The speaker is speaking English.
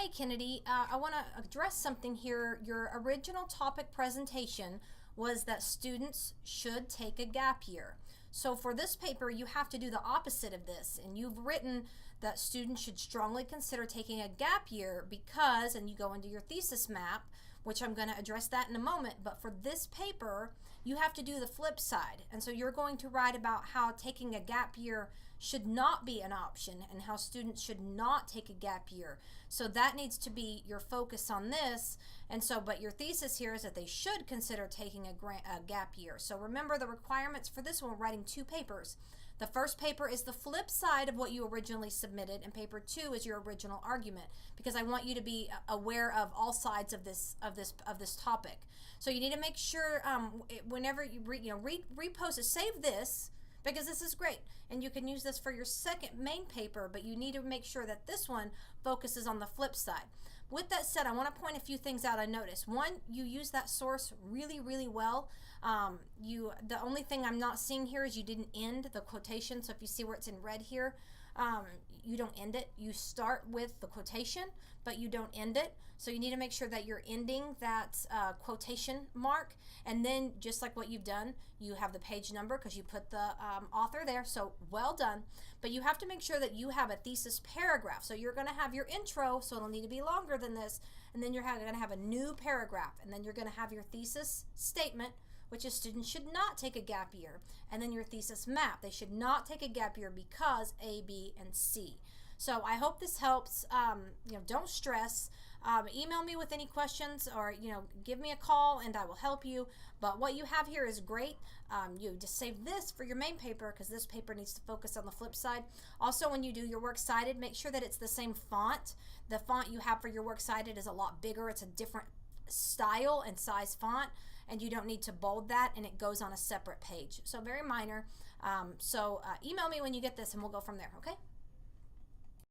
Hey Kennedy, I want to address something here. Your original topic presentation was that students should take a gap year. So for this paper, you have to do the opposite of this, and you've written that students should strongly consider taking a gap year because, and you go into your thesis map, which I'm going to address that in a moment, but for this paper, you have to do the flip side. And so you're going to write about how taking a gap year should not be an option and how students should not take a gap year. So that needs to be your focus on this. And so, but your thesis here is that they should consider taking a gap year. So remember the requirements for this one, we're writing two papers. The first paper is the flip side of what you originally submitted, and paper 2 is your original argument, because I want you to be aware of all sides of this topic. So you need to make sure whenever you repost it, save this because this is great, and you can use this for your second main paper, but you need to make sure that this one focuses on the flip side. With that said, I want to point a few things out I noticed. One, you use that source really well. The only thing I'm not seeing here is you didn't end the quotation. So if you see where it's in red here, you don't end it. You start with the quotation, but you don't end it. So you need to make sure that you're ending that quotation mark, and then just like what you've done, you have the page number because you put the author there. So well done. But you have to make sure that you have a thesis paragraph. So you're going to have your intro, so it'll need to be longer than this, and then you're going to have a new paragraph, and then you're going to have your thesis statement, which is students should not take a gap year, and then your thesis map. They should not take a gap year because A, B, and C. So I hope this helps. Don't stress. Email me with any questions, or give me a call and I will help you. But what you have here is great. You just save this for your main paper because this paper needs to focus on the flip side. Also, when you do your works cited, make sure that it's the same font. The font you have for your works cited is a lot bigger. It's a different style and size font, and you don't need to bold that, and it goes on a separate page. So very minor. Email me when you get this and we'll go from there, okay?